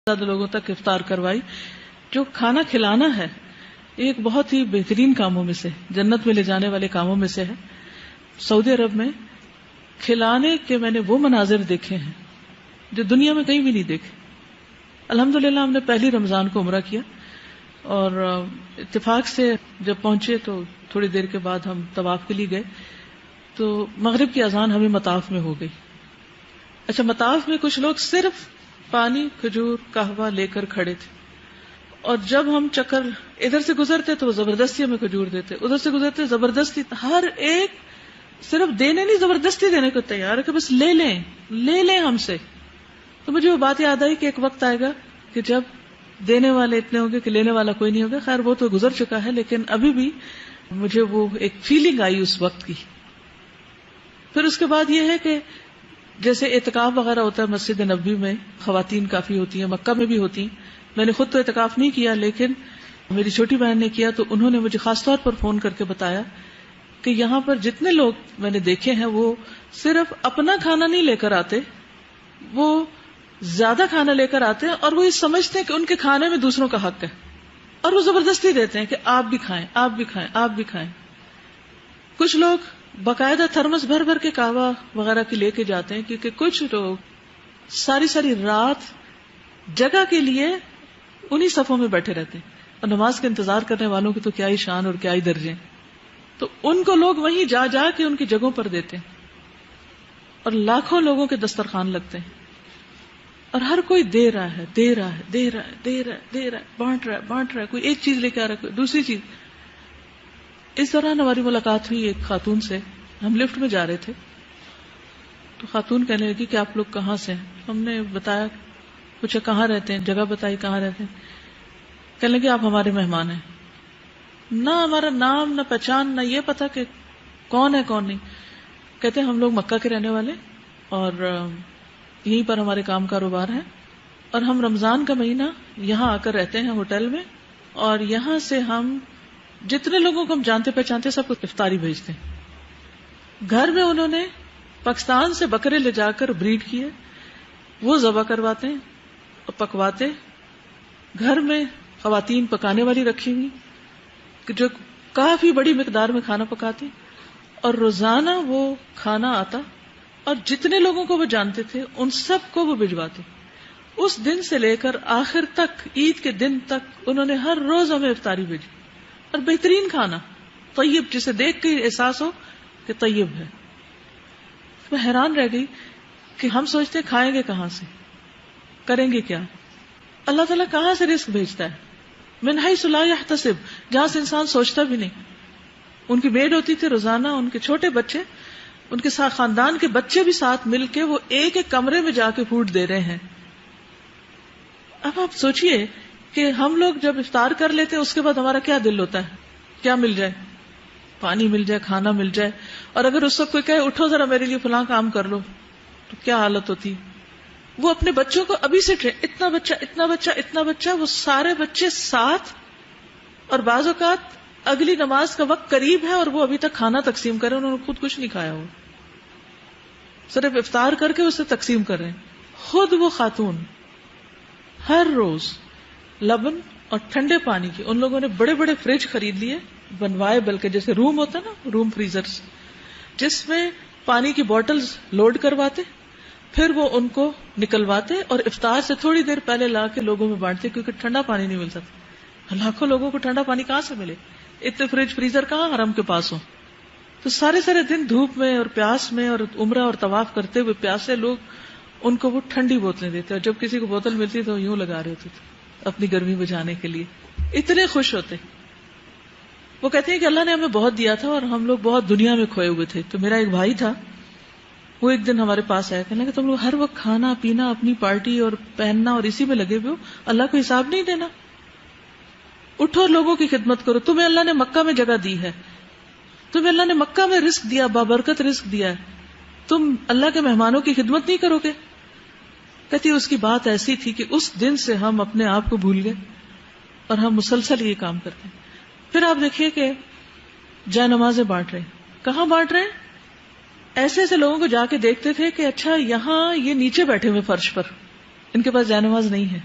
زیادہ لوگوں تک افطار کروائی. جو کھانا کھلانا ہے ایک بہت ہی بہترین کاموں میں سے، جنت میں لے جانے والے کاموں میں سے ہے. سعودی عرب میں کھلانے کے میں نے وہ مناظر دیکھے ہیں جو دنیا میں کہیں بھی نہیں دیکھے. الحمدللہ ہم نے پہلی رمضان کو عمرہ کیا اور اتفاق سے جب پہنچے تو تھوڑی دیر کے بعد ہم طواف کے لیے گئے تو مغرب کی اذان ہمیں مطاف میں ہو گئی. اچھا، مطاف میں کچھ لوگ صرف پانی، کھجور، قہوہ لے کر کھڑے تھے اور جب ہم چکر ادھر سے گزرتے تو وہ زبردستی ہمیں کھجور دیتے، ادھر سے گزرتے زبردستی، ہر ایک صرف دینے نہیں زبردستی دینے کو تیار ہے کہ بس لے لیں ہم سے. تو مجھے وہ بات یاد آئی کہ ایک وقت آئے گا کہ جب دینے والے اتنے ہوں گے کہ لینے والا کوئی نہیں ہوگا. خیر وہ تو گزر چکا ہے، لیکن ابھی بھی مجھے وہ ایک فیلنگ آئی اس وقت کی. پھر اس کے بعد یہ ہے کہ جیسے اعتکاف وغیرہ ہوتا ہے مسجد نبوی میں، خواتین کافی ہوتی ہیں، مکہ میں بھی ہوتی ہیں. میں نے خود تو اعتکاف نہیں کیا لیکن میری چھوٹی بہن نے کیا، تو انہوں نے مجھے خاص طور پر فون کر کے بتایا کہ یہاں پر جتنے لوگ میں نے دیکھے ہیں وہ صرف اپنا کھانا نہیں لے کر آتے، وہ زیادہ کھانا لے کر آتے ہیں اور وہ یہ سمجھتے ہیں کہ ان کے کھانے میں دوسروں کا حق ہے اور وہ زبردستی دیتے ہیں کہ آپ بھی کھائیں، آپ بھی کھائیں، آپ بھی کھائیں. کچھ لوگ باقاعدہ تھرمس بھر بھر کے قہوہ وغیرہ کی لے کے جاتے ہیں، کیونکہ کچھ لوگ ساری رات جگہ کے لیے انہی صفوں میں بیٹھے رہتے ہیں اور نماز کا انتظار کرنے والوں کی تو کیا ہی شان اور کیا ہی درجے ہیں. تو ان کو لوگ وہیں جا کے ان کی جگہوں پر دیتے ہیں اور لاکھوں لوگوں کے دسترخوان لگتے ہیں اور ہر کوئی دے رہا ہے، بانٹ رہا ہے، کوئی ایک چیز لے کے آ رہا ہے، کوئی دوسری چیز. اس دوران ہماری ملاقات ہوئی ایک خاتون سے. ہم لفٹ میں جا رہے تھے تو خاتون کہنے لگی کہ آپ لوگ کہاں سے ہیں. ہم نے بتایا، پوچھا کہاں رہتے ہیں، جگہ بتائی کہاں رہتے ہیں. کہنے لگے آپ ہمارے مہمان ہیں. نہ ہمارا نام، نہ پہچان، نہ یہ پتا کہ کون ہے کون نہیں. کہتے ہیں ہم لوگ مکہ کے رہنے والے اور یہیں پر ہمارے کام کاروبار ہے اور ہم رمضان کا مہینہ یہاں آ کر رہتے ہیں ہوٹل میں اور یہاں سے ہم جتنے لوگوں کو ہم جانتے پہچانتے سب کو افطاری بھیجتے ہیں. گھر میں انہوں نے پاکستان سے بکرے لے جا کر بریڈ کیے، وہ ذبح کرواتے ہیں اور پکواتے. گھر میں خواتین پکانے والی رکھی ہوئی جو کافی بڑی مقدار میں کھانا پکاتی اور روزانہ وہ کھانا آتا اور جتنے لوگوں کو وہ جانتے تھے ان سب کو وہ بھجواتے. اس دن سے لے کر آخر تک، عید کے دن تک انہوں نے ہر روز ہمیں افطاری بھیجی اور بہترین کھانا، طیب، جسے دیکھ کے احساس ہو کہ طیب ہے. میں حیران رہ گئی کہ ہم سوچتے کھائیں گے کہاں سے، کریں گے کیا. اللہ تعالیٰ کہاں سے رزق بھیجتا ہے؟ من حیث لا یحتسب، جہاں سے انسان سوچتا بھی نہیں. ان کی میڈ ہوتی تھی روزانہ، ان کے چھوٹے بچے، ان کے ساتھ خاندان کے بچے بھی ساتھ مل کے وہ ایک ایک کمرے میں جا کے فوڈ دے رہے ہیں. اب آپ سوچئے کہ ہم لوگ جب افطار کر لیتے ہیں اس کے بعد ہمارا کیا دل ہوتا ہے، کیا مل جائے، پانی مل جائے، کھانا مل جائے. اور اگر اس وقت کوئی کہے اٹھو ذرا میرے لیے فلاں کام کر لو تو کیا حالت ہوتی. وہ اپنے بچوں کو ابھی سے اتنا بچہ، وہ سارے بچے ساتھ، اور بعض اوقات اگلی نماز کا وقت قریب ہے اور وہ ابھی تک کھانا تقسیم کر رہے ہیں، انہوں نے خود کچھ نہیں کھایا ہو، صرف افطار کر کے اسے تقسیم کر رہے ہیں. خود وہ خاتون ہر روز لبن اور ٹھنڈے پانی کی، ان لوگوں نے بڑے بڑے فریج خرید لیے، بنوائے، بلکہ جیسے روم ہوتا نا، روم فریزرز، جس میں پانی کی بوٹلز لوڈ کرواتے، پھر وہ ان کو نکلواتے اور افطار سے تھوڑی دیر پہلے لا کے لوگوں میں بانٹتے، کیونکہ ٹھنڈا پانی نہیں مل سکتا. لاکھوں لوگوں کو ٹھنڈا پانی کہاں سے ملے، اتنے فریج فریزر کہاں حرم کے پاس ہوں. تو سارے دن دھوپ میں اور پیاس میں اور عمرہ اور طواف کرتے ہوئے پیاسے لوگ ان کو وہ ٹھنڈی بوتلیں دیتے، اور جب کسی کو بوتل ملتی تو یوں لگا رہے ہوتے تھے اپنی گرمی بجھانے کے لیے. اتنے خوش ہوتے. وہ کہتے ہیں کہ اللہ نے ہمیں بہت دیا تھا اور ہم لوگ بہت دنیا میں کھوئے ہوئے تھے. تو میرا ایک بھائی تھا، وہ ایک دن ہمارے پاس آیا، کہنے لگا تم لوگ ہر وقت کھانا پینا، اپنی پارٹی اور پہننا اور اسی میں لگے ہوئے ہو، اللہ کو حساب نہیں دینا. اٹھو لوگوں کی خدمت کرو. تمہیں اللہ نے مکہ میں جگہ دی ہے، تمہیں اللہ نے مکہ میں رزق دیا، بابرکت رزق دیا ہے، تم اللہ کے مہمانوں کی خدمت نہیں کرو گے. کہتی اس کی بات ایسی تھی کہ اس دن سے ہم اپنے آپ کو بھول گئے اور ہم مسلسل یہ کام کرتے ہیں. پھر آپ دیکھیے کہ جائے نمازیں بانٹ رہے ہیں. کہاں بانٹ رہے ہیں؟ ایسے لوگوں کو جا کے دیکھتے تھے کہ اچھا یہاں یہ نیچے بیٹھے ہوئے فرش پر، ان کے پاس جائے نماز نہیں ہے،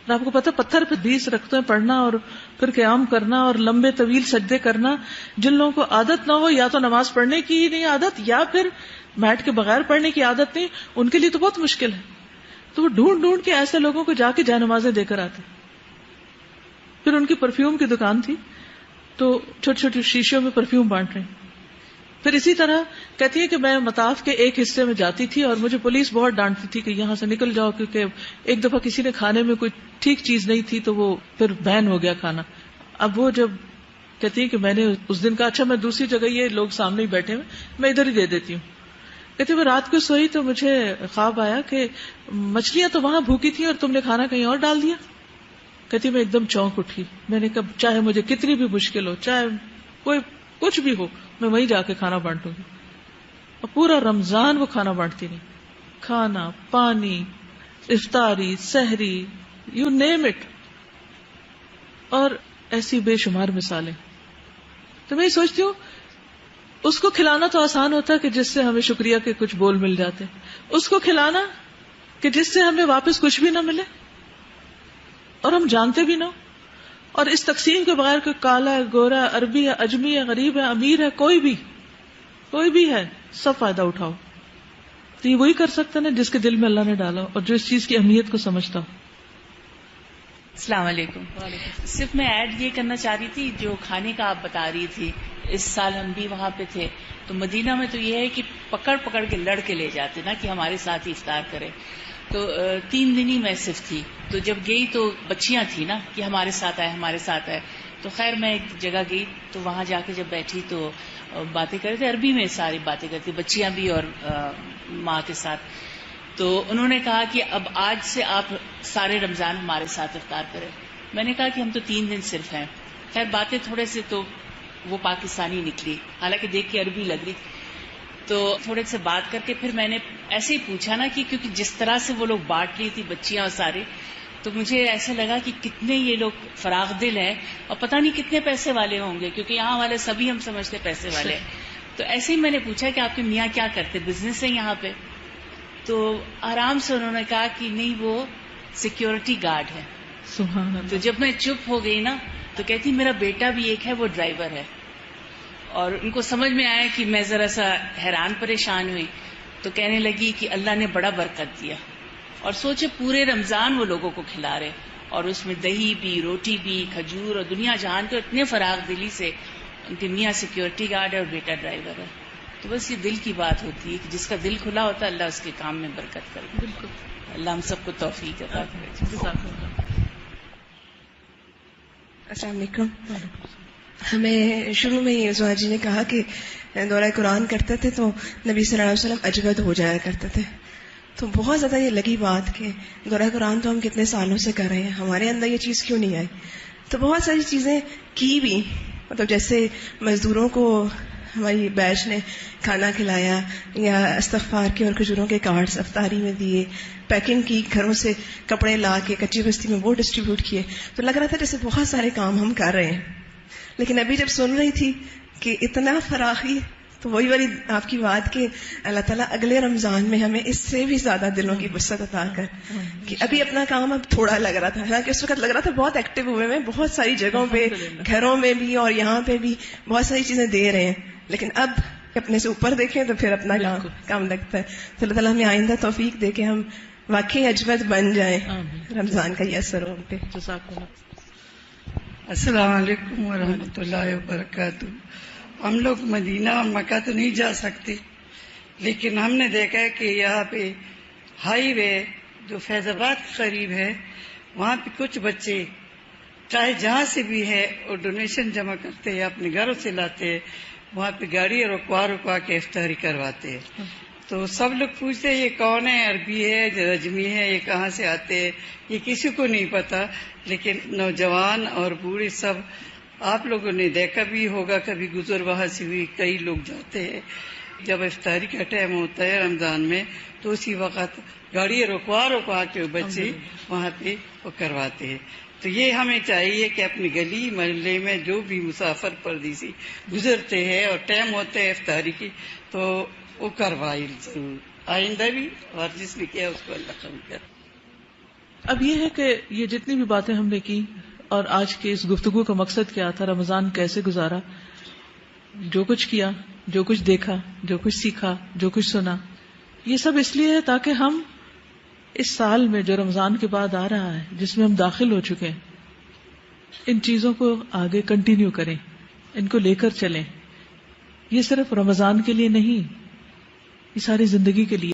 اور آپ کو پتا پتھر پہ 20 رکھتے ہیں پڑھنا اور پھر قیام کرنا اور لمبے طویل سجدے کرنا. جن لوگوں کو عادت نہ ہو یا تو نماز پڑھنے کی ہی نہیں عادت یا پھر میٹ کے بغیر پڑھنے کی عادت نہیں, ان کے لیے تو بہت مشکل ہے. تو وہ ڈھونڈ ڈھونڈ کے ایسے لوگوں کو جا کے جائے نمازیں دے کر آتے. پھر ان کی پرفیوم کی دکان تھی تو چھوٹی چھوٹی شیشوں میں پرفیوم بانٹ رہے ہیں. پھر اسی طرح کہتی ہے کہ میں مطاف کے ایک حصے میں جاتی تھی اور مجھے پولیس بہت ڈانٹتی تھی کہ یہاں سے نکل جاؤ, کیونکہ ایک دفعہ کسی نے کھانے میں کوئی ٹھیک چیز نہیں تھی تو وہ پھر بین ہو گیا کھانا. اب وہ جب کہتی ہے کہ میں نے اس دن کہا اچھا میں دوسری جگہ, یہ لوگ سامنے ہی بیٹھے ہوئے, میں ادھر ہی دے دیتی ہوں. کہتی میں رات کو سوئی تو مجھے خواب آیا کہ مچھلیاں تو وہاں بھوکی تھی اور تم نے کھانا کہیں اور ڈال دیا. کہتی میں ایک دم چونک اٹھی. میں نے کہا چاہے مجھے کتنی بھی مشکل ہو, چاہے کوئی کچھ بھی ہو, میں وہیں جا کے کھانا بانٹوں گی. اور پورا رمضان وہ کھانا بانٹتی رہی. کھانا, پانی, افطاری, سحری, یو نیم اٹ, اور ایسی بے شمار مثالیں. تو میں یہ سوچتی ہوں اس کو کھلانا تو آسان ہوتا ہے کہ جس سے ہمیں شکریہ کے کچھ بول مل جاتے, اس کو کھلانا کہ جس سے ہمیں واپس کچھ بھی نہ ملے اور ہم جانتے بھی نہ. اور اس تقسیم کے بغیر کوئی کالا ہے, گورا, عربی ہے, اجمی ہے, غریب ہے, امیر ہے, کوئی بھی ہے, سب فائدہ اٹھاؤ. تو یہ وہی کر سکتا ہے نا جس کے دل میں اللہ نے ڈالا اور جو اس چیز کی اہمیت کو سمجھتا ہو. السلام علیکم. صرف میں ایڈ یہ کرنا چاہ رہی تھی جو کھانے کا آپ بتا رہی تھی, اس سال ہم بھی وہاں پہ تھے تو مدینہ میں تو یہ ہے کہ پکڑ کے لڑ کے لے جاتے نا کہ ہمارے ساتھ ہی افطار کرے. تو 3 دن ہی میں صرف تھی, تو جب گئی تو بچیاں تھیں نا کہ ہمارے ساتھ آئے. تو خیر میں ایک جگہ گئی تو وہاں جا کے جب بیٹھی تو باتیں کر رہے تھے, عربی میں ساری باتیں کرتی, بچیاں بھی اور ماں کے ساتھ. تو انہوں نے کہا کہ اب آج سے آپ سارے رمضان ہمارے ساتھ افطار کریں. میں نے کہا کہ ہم تو 3 دن صرف ہیں. خیر باتیں تھوڑے سے تو وہ پاکستانی نکلی, حالانکہ دیکھ کے عربی لگ رہی. تو تھوڑے سے بات کر کے پھر میں نے ایسے ہی پوچھا نا کہ کیونکہ جس طرح سے وہ لوگ بانٹ لی تھی بچیاں اور سارے, تو مجھے ایسا لگا کہ کتنے یہ لوگ فراغ دل ہیں اور پتہ نہیں کتنے پیسے والے ہوں گے, کیونکہ یہاں والے سبھی ہم سمجھتے پیسے والے. تو ایسے ہی میں نے پوچھا کہ آپ کے میاں کیا کرتے, بزنس ہے یہاں پہ؟ تو آرام سے انہوں نے کہا کہ نہیں وہ سیکیورٹی گارڈ ہے. سبحان اللہ. تو جب میں چپ ہو گئی نا تو کہتی میرا بیٹا بھی ایک ہے, وہ ڈرائیور ہے. اور ان کو سمجھ میں آیا کہ میں ذرا سا حیران پریشان ہوئی, تو کہنے لگی کہ اللہ نے بڑا برکت دیا. اور سوچے پورے رمضان وہ لوگوں کو کھلا رہے, اور اس میں دہی بھی, روٹی بھی, کھجور, اور دنیا جہان کے اتنے فراغ دلی سے. ان کے میاں سیکیورٹی گارڈ ہے اور بیٹا ڈرائیور ہے. تو بس یہ دل کی بات ہوتی ہے کہ جس کا دل کھلا ہوتا ہے اللہ اس کے کام میں برکت کرے. بالکل. اللہ ہم سب کو توفیق عطا کرے. السلام علیکم. ہمیں شروع میں ہی عثمان جی نے کہا کہ دورہ قرآن کرتے تھے تو نبی صلی اللہ علیہ وسلم اجود ہو جایا کرتے تھے. تو بہت زیادہ یہ لگی بات کہ دورہ قرآن تو ہم کتنے سالوں سے کر رہے ہیں, ہمارے اندر یہ چیز کیوں نہیں آئی. تو بہت ساری چیزیں کی بھی, مطلب جیسے مزدوروں کو ہماری بیچ نے کھانا کھلایا, یا استغفار کے اور کھجوروں کے کارڈز افطاری میں دیے, پیکنگ کی, گھروں سے کپڑے لا کے کچی بستی میں وہ ڈسٹریبیوٹ کیے. تو لگ رہا تھا جیسے بہت سارے کام ہم کر رہے ہیں. لیکن ابھی جب سن رہی تھی کہ اتنا فراخی, تو وہی والی آپ کی بات کہ اللہ تعالیٰ اگلے رمضان میں ہمیں اس سے بھی زیادہ دلوں کی وسعت عطا کر, کہ ابھی اپنا کام اب تھوڑا لگ رہا تھا, حالانکہ اس وقت لگ رہا تھا بہت ایکٹیو ہوئے میں, بہت ساری جگہوں پہ, گھروں میں بھی اور یہاں پہ بھی بہت ساری چیزیں دے رہے ہیں. لیکن اب اپنے سے اوپر دیکھیں تو پھر اپنا کام لگتا ہے. تو اللہ تعالیٰ ہمیں آئندہ توفیق دے کہ ہم واقعی اجود بن جائیں رمضان کا یہ اثر ہو پہ. السلام علیکم ورحمۃ اللہ وبرکاتہ. ہم لوگ مدینہ اور مکہ تو نہیں جا سکتے, لیکن ہم نے دیکھا ہے کہ یہاں پہ ہائی وے جو فیض آباد قریب ہے, وہاں پہ کچھ بچے چاہے جہاں سے بھی ہے اور ڈونیشن جمع کرتے ہیں, اپنے گھروں سے لاتے ہیں, وہاں پہ گاڑی رکوا کے افطاری کرواتے ہیں. تو سب لوگ پوچھتے ہیں یہ کون ہے, عربی ہے, رجمی ہے, یہ کہاں سے آتے ہیں, یہ کسی کو نہیں پتا. لیکن نوجوان اور بوڑھے سب, آپ لوگوں نے دیکھا بھی ہوگا, کبھی گزر وہاں سے بھی کئی لوگ جاتے ہیں. جب افطاری کا ٹائم ہوتا ہے رمضان میں تو اسی وقت گاڑی رکوا کے بچے وہاں پہ وہ کرواتے ہیں. تو یہ ہمیں چاہیے کہ اپنی گلی محلے میں جو بھی مسافر پردیسی گزرتے ہیں اور ٹائم ہوتا ہے افطاری کی تو وہ کروائے ضرور, آئندہ بھی, اور جس نے کیا اس کو اللہ قبول کرے. اب یہ ہے کہ یہ جتنی بھی باتیں ہم نے کی اور آج کے اس گفتگو کا مقصد کیا تھا، رمضان کیسے گزارا، جو کچھ کیا، جو کچھ دیکھا، جو کچھ سیکھا، جو کچھ سنا، یہ سب اس لیے ہے تاکہ ہم اس سال میں جو رمضان کے بعد آ رہا ہے، جس میں ہم داخل ہو چکے ہیں، ان چیزوں کو آگے کنٹینیو کریں، ان کو لے کر چلیں. یہ صرف رمضان کے لیے نہیں، یہ ساری زندگی کے لیے.